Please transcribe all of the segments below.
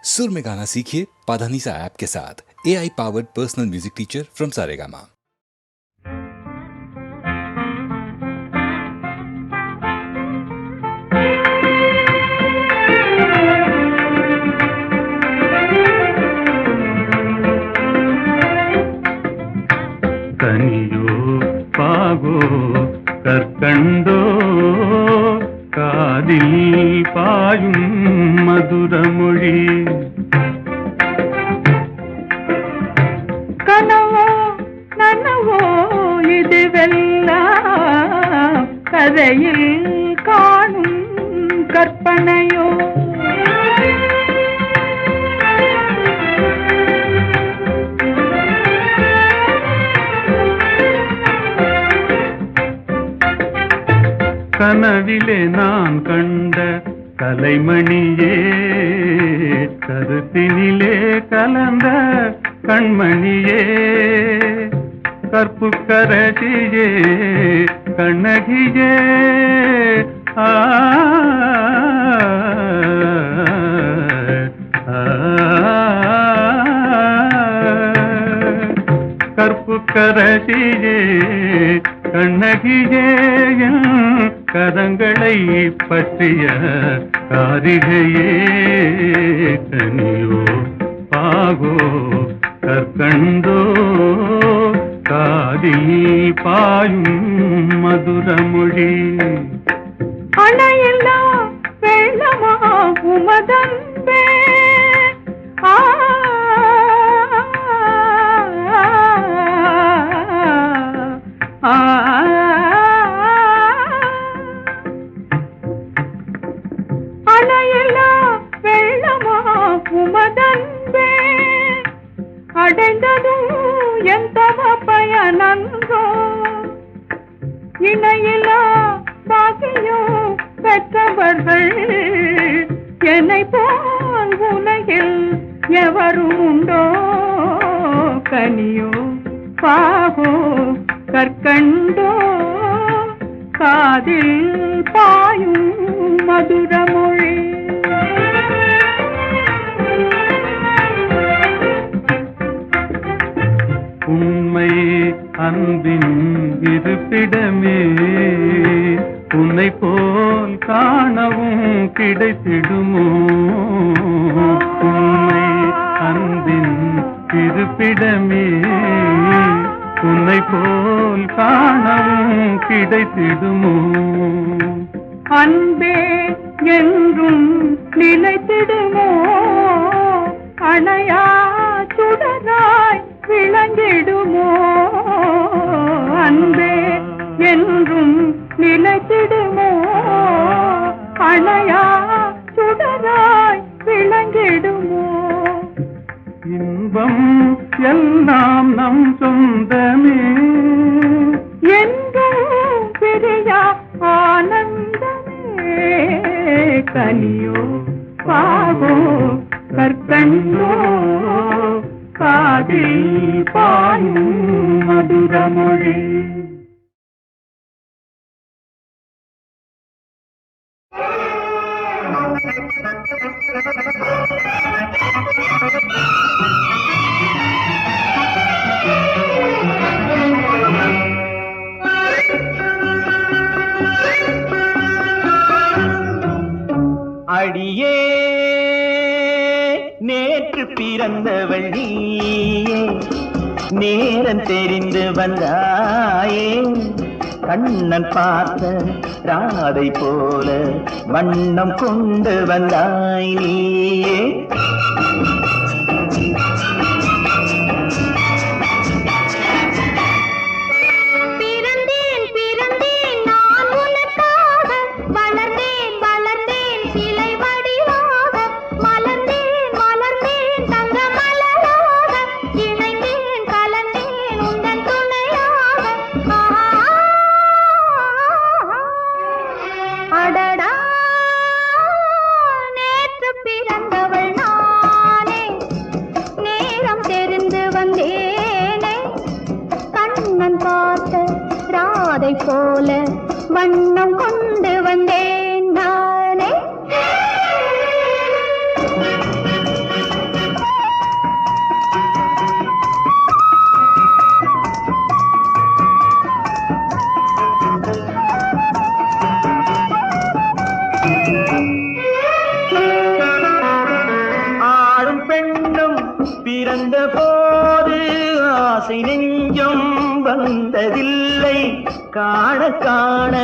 सुर में गाना सीखिए पाधानीसा ऐप के साथ। AI powered personal music teacher from Saregama. कनियो पागो कर्कंडो कादिल पायुम मधुरमொழி கனவோ நனவோ இதுவெல்லாம் கதையில் காணும் கற்பனையோ கனவிலே நான் கண்ட கலைமணியே கருத்தினிலே கலந்த கண்மணியே கற்புக்கரசியே கண்ணகியே ஆ கற்புக்கரசியே கண்ணகியே கரங்களை பற்றிய காரிகையே கனியோ பாகோ கற்கண்டோ காதில் பாயும் மதுரமொழி அணையெல்லா வெள்ளமா உமதன்பே அணையெல்லா வெள்ளமா உமதன்பே அடைந்ததும் எந்த பயனன்றோ இணையிலா பாக்கியம் பெற்றவர்கள் என்னை போல் உலகில் எவரும் உண்டோ கனியோ பாகோ கற்கண்டோ காதில் பாயும் மதுரமொழி உண்மை அன்பின் இருப்பிடமே உன்னை போல் காணவும் கிடைத்திடுமோ உண்மை அன்பின் இருப்பிடமே உன்னை போல் காணவும் கிடைத்திடுமோ அன்பே என்றும் நிலைத்திடுமோ அணையா சுடராய் விளங்கிடுமோ அன்பே என்றும் நிலைத்திடுமோ அணையா சுடராய் விளங்கிடுமோ இன்பம் எல்லாம் நம் சொந்தமே என்றும் பிரியா ஆனந்தமே கனியோ பாகோ கற்கண்டோ காதில் பாயும் மதுரமொழி அடியே நேற்று பிறந்தவள் நீயே நேரம் தெரிந்து வந்தாயே கண்ணன் பார்த்த ராதை போல வண்ணம் கொண்டு வந்தாய் நீயே அதை போல வண்ணம் கொண்டு வந்தேன் நானே. ஆசை நெஞ்சம் வந்ததில்லை காண காண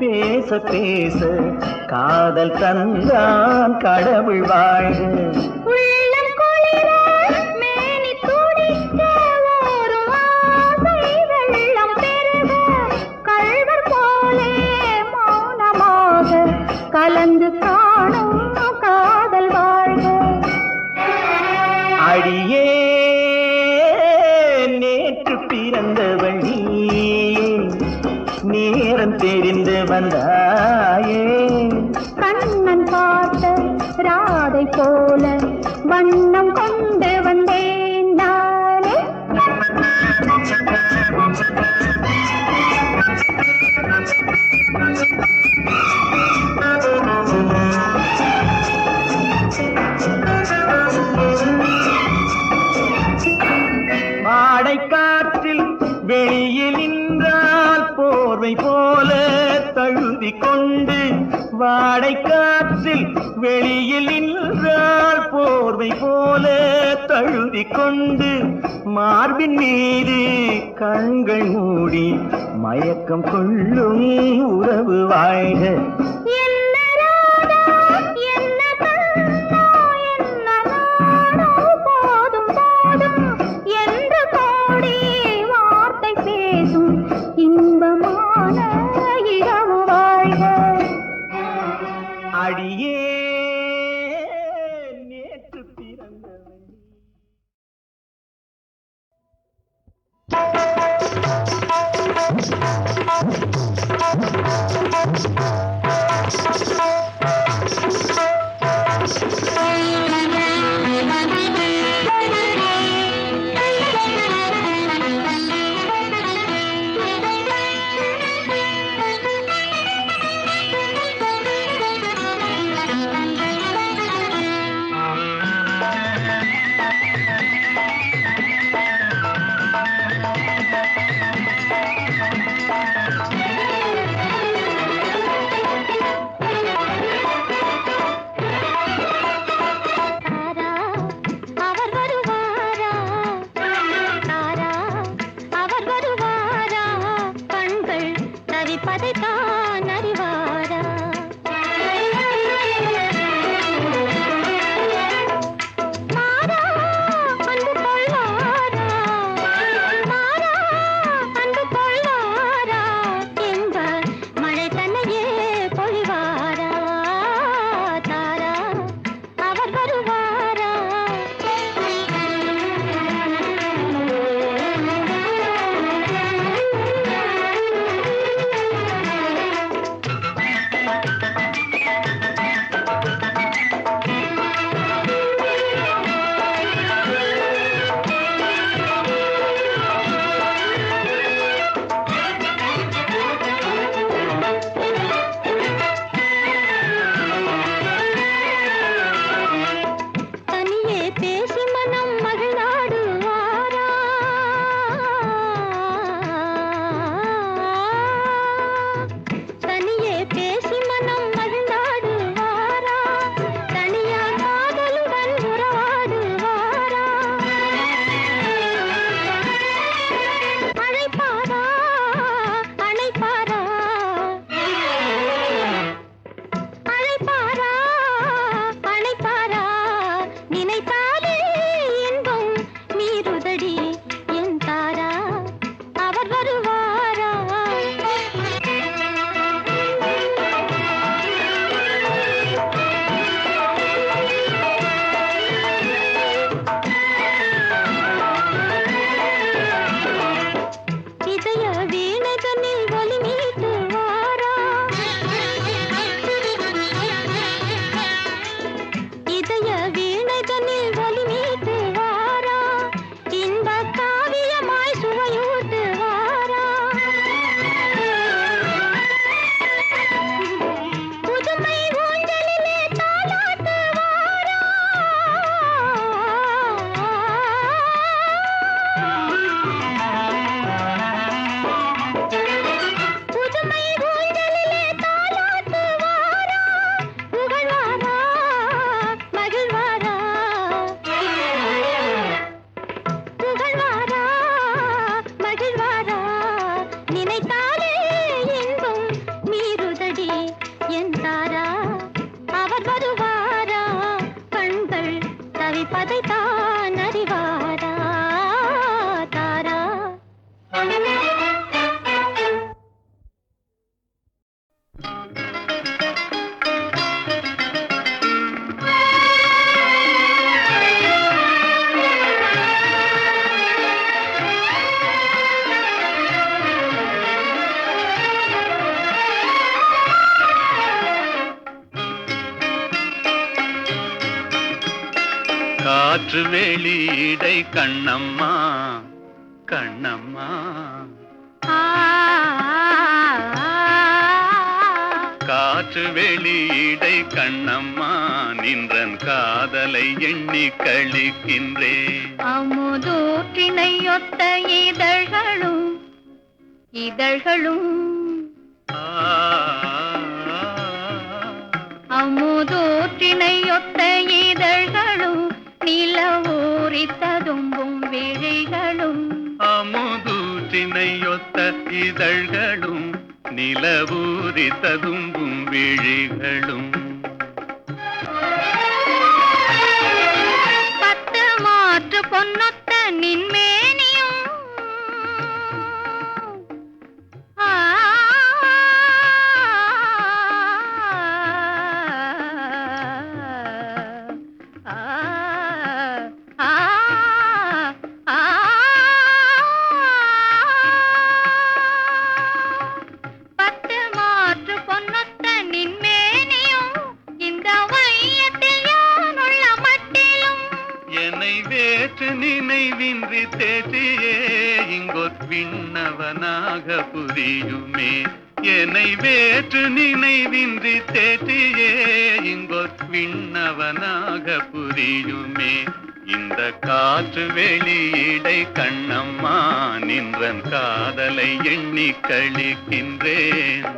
பேச பேச காதல் தந்தான் கடவுள் வாழ்க உள்ளம் குளிர மேனி துடிக்க ஓரும் ஆசை வெள்ளம் பெருக கள்வர் போலே மௌனமாக கலந்து காணும் காதல் வாழ்க அடியே நேற்று பிறந்தவள் நீயே நேரம் தெரிந்து வந்தாயே கண்ணன் பார்த்த ராதை போல வண்ணம் கொண்டு வந்தேன் நானே வாடை காற்றில் வெளியில் நின்றால் போர்வை போல தழுவி கொண்டு வாடை காற்றில் வெளியில் நின்றால் போர்வை போல தழுவி கொண்டு மார்பின் மீது கண்கள் மூடி மயக்கம் கொள்ளும் உறவு வாழ்க என்ன ராதா என்ன கண்ணா என்ன நாடோ போதும் போதும் என்று கோடி வார்த்தை பேசும் இன்பமான இரவு வாழ்க அடியே நேற்று பிறந்தவன் படிப்பதைத்தான் அறிவாரா தாரா. காற்று வெளியிடை கண்ணம்மா கண்ணம்மா, காற்று வெளியிடை கண்ணம்மா, நின்றன் காதலை எண்ணி கழிக்கின்றேன். அமுதூற்றினையொத்த இதழ்களும் இதழ்களும் அமுதூற்றினையொத்த இதழ்களும் நிலவூரி ததும்பும் விழிகளும். அமுதூற்றினையொத்த இதழ்களும் நிலவூரி ததும்பும் விழிகளும். பத்து மாற்று பொன்னொத்த நின்மேனியும் நினைவின்றி தேசியே இங்கொத் விண்ணவனாக புரியுமே. என்னை வேற்று நினைவின்றி தேசியே இங்கொத் விண்ணவனாக புரியுமே. இந்த காற்று வெளியிடை கண்ணம்மா, நின்றன் காதலை எண்ணி கழிக்கின்றேன்.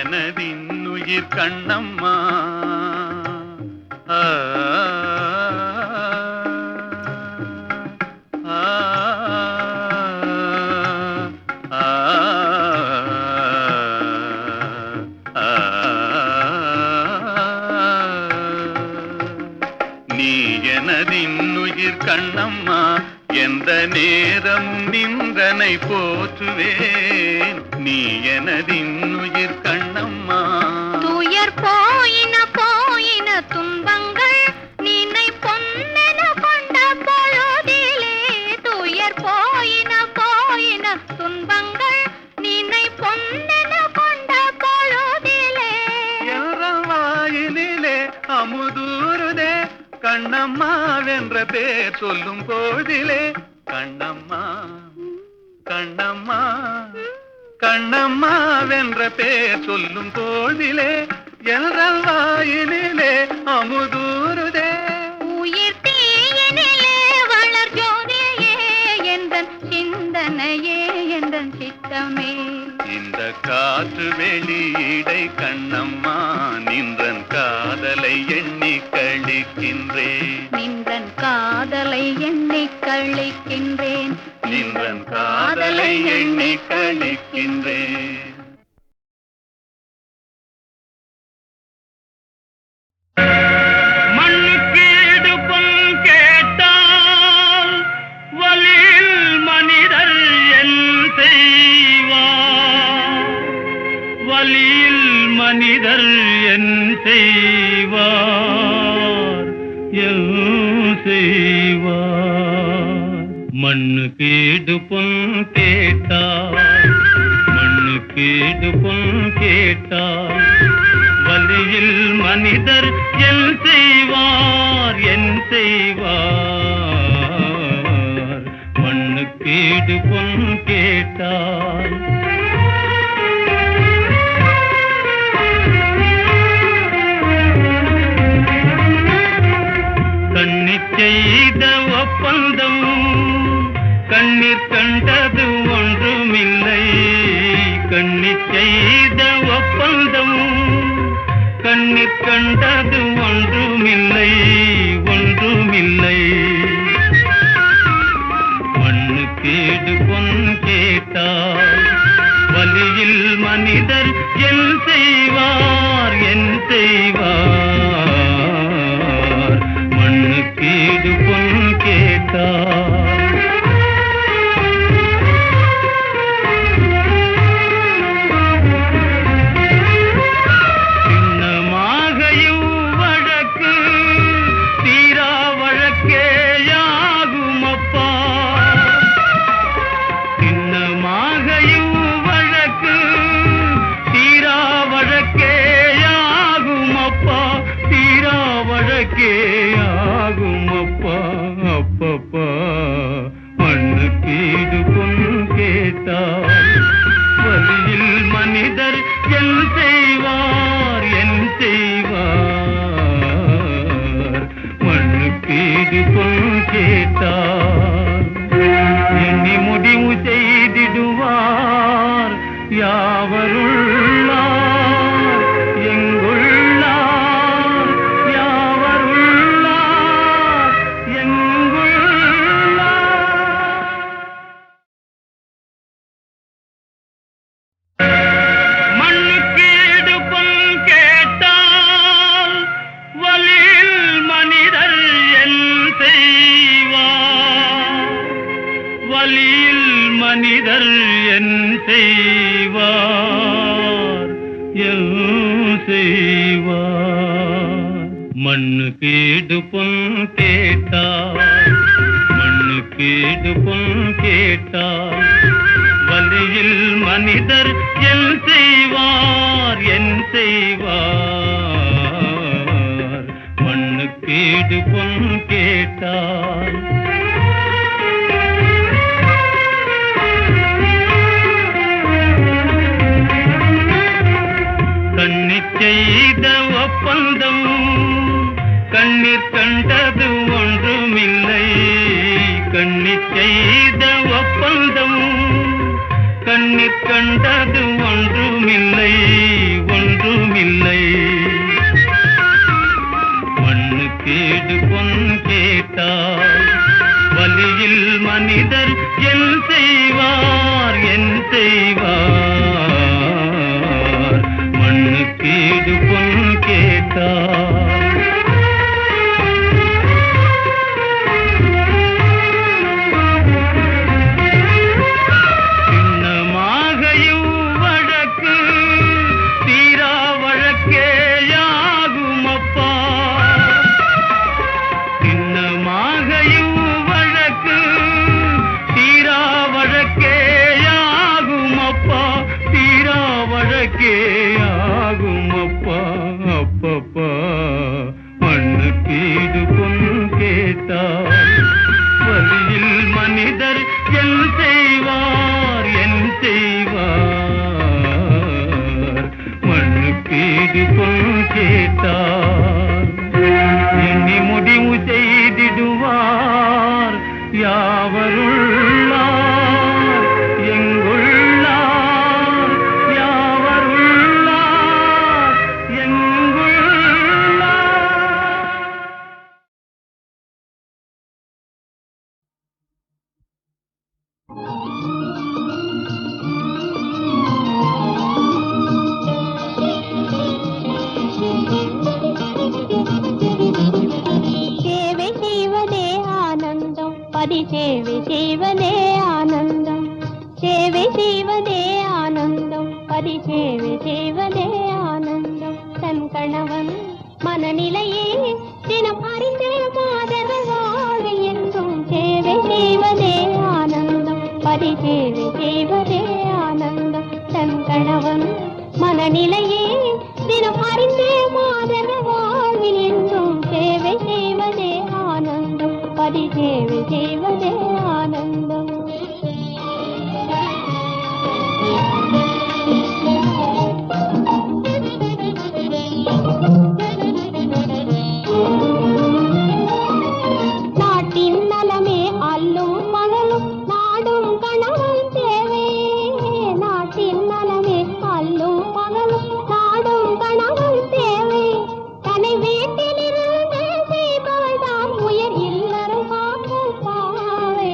எனதின்னுயிர் கண்ணம்மா, நீ எனதின்னுயிர் கண்ணம்மா, எந்த நேரமும் நின்றனை போற்றுவேன். நீ எனதின்னுயிர் கண்ணம்மா. துயர் போயின போயின துன்பங்கள் நினை பொன்னென கொண்ட பொழுதிலே. துயர் போயின போயின துன்பங்கள் நினை பொன்னென கொண்ட பொழுதிலே. வாயினிலே அமுதூருதே கண்ணம்மா வென்ற பேர் சொல்லும் போதிலே. கண்ணம்மா கண்ணம்மா கண்ணம்மா வென்ற பேர் சொல்லும் போதிலே. எங்கள் வாயினிலே அமுதூருதே. உயிர் தீயினிலே வளர் ஜோதியே எந்தன் சிந்தனையே எந்தன் சித்தமே. இந்த காற்று வெளியிடை கண்ணம்மா, நின்றன் காதலை எண்ணி கழிக்கின்றேன். நின்றன் காதலை எண்ணி கழிக்கின்றேன். நின்றன் காதலை எண்ணி கழிக்கின்றேன். மண்ணுக்கேடு பொன் கேட்டால் வலில் மனிதர் என் செய்வார். வலியில் மனிதர் என் செய்வார் என் செய்வார். மண்ணுக்கேடு பொன் கேட்டால் மண்ணுக்கேடு பொன் கேட்டால் வலியில் மனிதர் என் செய்வார் என் செய்வார். மண்ணுக்கேடு பொன் கேட்டால் கண்ணி செய்த ஒப்பந்தம் கண்ணீர் கண்டது ஒன்றுமில்லை. கண்ணி செய்த ஒப்பந்தம் கண்ணீர் கண்டது ஒன்றுமில்லை ஒன்றுமில்லை. மண்ணு மண்ணுக்கீடு பொன் கேட்டால் வலியில் மனிதர் என் செய்வார் என் செய்வார் மண்ணுக்கீடு பொன் கேட்டால் ஆகுமப்பா அப்பப்பா மண்ணுக்கீடு பொன் கேட்டால் வலியில் மனிதர் என் செய்வார் என் செய்வார் மண்ணுக்கீடு பொன் கேட்டால் எண்ணி முடிவு செய்திடுவார் யாவருள்ளார் மனிதர் என் செய்வார் என் செய்வார் மண்ணுக்கீடு பொன் கேட்டால் மண்ணுக்கீடு பொன் கேட்டால் வலியில் மனிதர் என் செய்வார் என் செய்வார் மண்ணுக்கீடு பொன் கேட்டால் கண்ணிச் செய்த ஒப்பந்தம் கண்ணீர் கண்டது ஒன்றுமில்லை கண்ணிச் செய்த ஒப்பந்தம் கண்ணீர் கண்டது ஒன்றுமில்லை ஒன்றுமில்லை மண்ணுக்கீடு பொன் கேட்டால் வலியில் மனிதர் என் செய்வார் என் செய்வார் மண்ணுக்கீடு பொன் கேட்டால் சின்னமாகையும் வழக்கு தீரா வழக்கேயாகுமப்பா சின்னமாகையும் வழக்கு தீரா வழக்கேயாகுமப்பா தீரா வழக்கேயாகுமப்பா அப்பப்பா மண்ணுக்கீடு பொன் கேட்டால் வலியில் மனிதர் என் செய்வார் என் செய்வார் மண்ணுக்கீடு பொன் கேட்டால் எண்ணி முடிவு செய்திடுவார் யாவருள்ளார் எங்குள்ளார் யாவருள்ளார் எங்குள்ளார். சேவை செய்வதே ஆனந்தம் பரிசேவை செய்வதே ஆனந்தம் சேவை செய்வதே ஆனந்தம் பரிசேவை செய்வதே ஆனந்தம் தன் கணவன் மனநிலையே தினம் அறிந்து மாதர் வாழ்வில் என்றும் சேவை செய்வதே ஆனந்தம் பரிசேவை செய்வதே ஆனந்தம் தன் கணவன் மனநிலையே தினம் அறிந்து மாதர் வாழ்வில் என்றும் சேவை செய்வதே ஆனந்தம் பரிசேவை செய்வதே ஆனந்தம் நாட்டின் நலமே அல்லும் மகளும் நாடும் கணவன் தேவை நாட்டின் நலமே அல்லும் மகளும் நாடும் கணவன் தேவை தன்னை வீட்டிலிருந்து செய்பவள் தான் உயர் இல்லறம் காக்கும் பாவை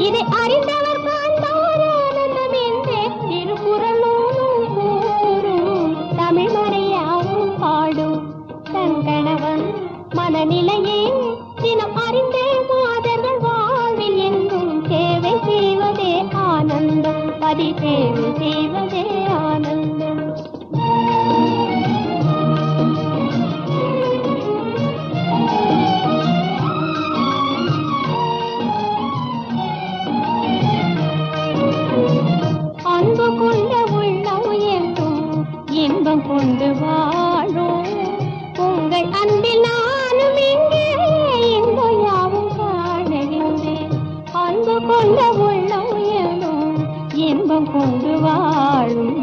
இதை அறிந்தவர் காண்பார் ஆனந்தம் என்றே திருக்குறளும் கூறும். தமிழ்மறையாவும் பாடும் தன் கணவன் மனநிலையே தினம் அறிந்தே மாதர்கள் வாழ்வில் எங்கும் சேவை செய்வதே ஆனந்தம். பதி சேவை செய்வதே ஆனந்தம். அன்பு கொண்ட உள்ளம் என்றும் இன்பம் கொண்டு வாழும். உங்கள் அன்பில் நானும் இங்கே இன்பம் யாவும் காணுகின்றேன். அன்பு கொண்ட உள்ளம் என்றும் இன்பம் கொண்டு வாழும்.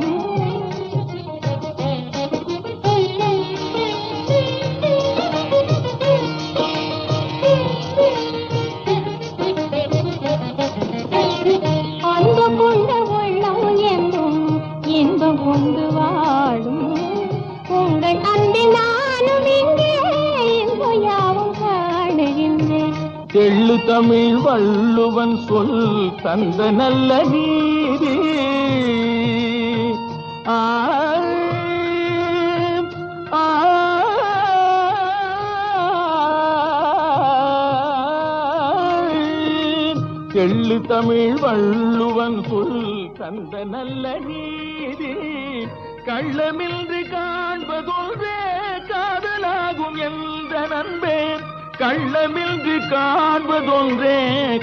அன்பு கொண்ட உள்ளம் என்றும் இன்பம் கொண்டு வாழும். உங்கள் அன்பில் நானும் இங்கே இன்பம் யாவும் காணுகின்றேன். தெள்ளு தமிழ் வள்ளுவன் சொல் தந்த நல்ல நீதி. ஆ ஆ தெள்ளு தமிழ் வள்ளுவன் சொல் தந்த நல்ல நீதி. கள்ளமின்றி காண்பதொன்றே காதலாகும் என்ற நண்பேன். கள்ளமின்றி காண்பதொன்றே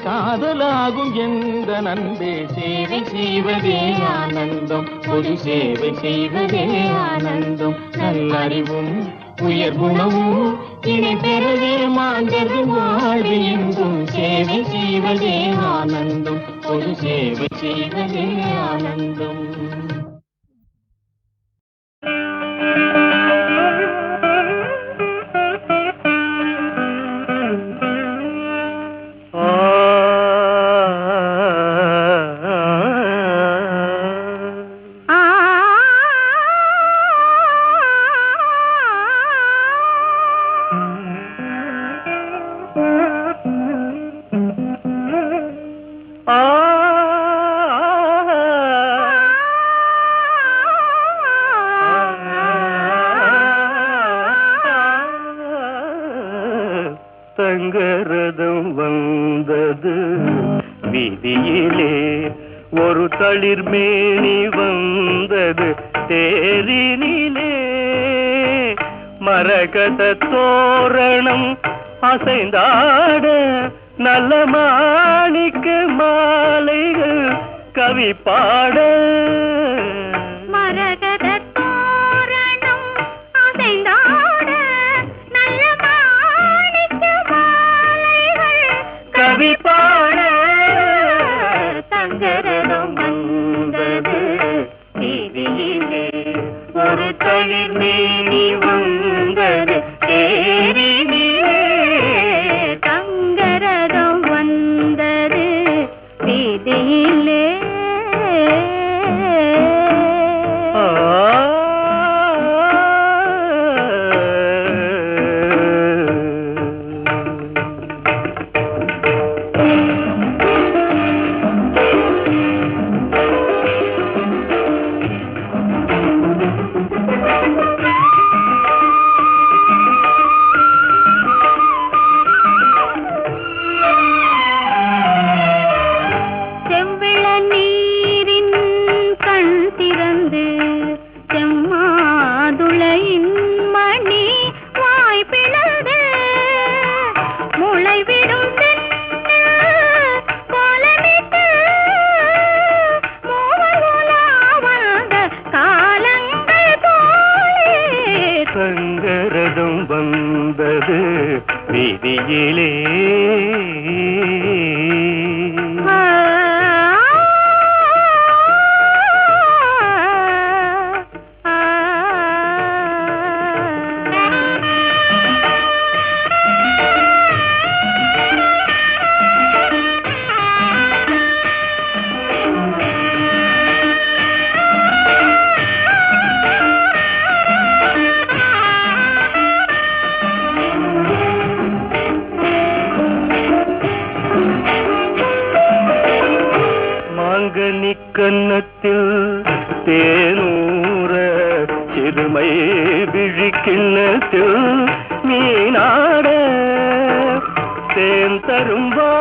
காதலாகும் என்ற நண்பே. சேவை செய்வதே ஆனந்தம், பொது சேவை செய்வதே ஆனந்தம். நல்லறிவும் உயர் குணமும் இணை பெறவே மாந்தர்கள் வாழ்வு எங்கும் சேவை செய்வதே ஆனந்தம், பொது சேவை செய்வதே ஆனந்தம். தங்கரதம் வந்தது வீதியிலே, ஒரு தளிர்மேனி வந்தது தேரினிலே. மரகத தோரணம் அசைந்தாட நல்ல மாணிக்க மாலைகள் கவி பாட. மரகத தோரணம் அசைந்தாட நல்ல மாணிக்க மாலைகள் கவி பாட. தங்கரதம் வந்தது வீதியிலே, ஒரு தளிர்மேனி வந்தது தேரினிலே. தங்கரதம் வந்தது வீதியிலே. செவ்விழி கன்னத்தில் தேனூர சிறுமை விழிக்கிண்ணத்தில் மீனாட தேன் தரும்பா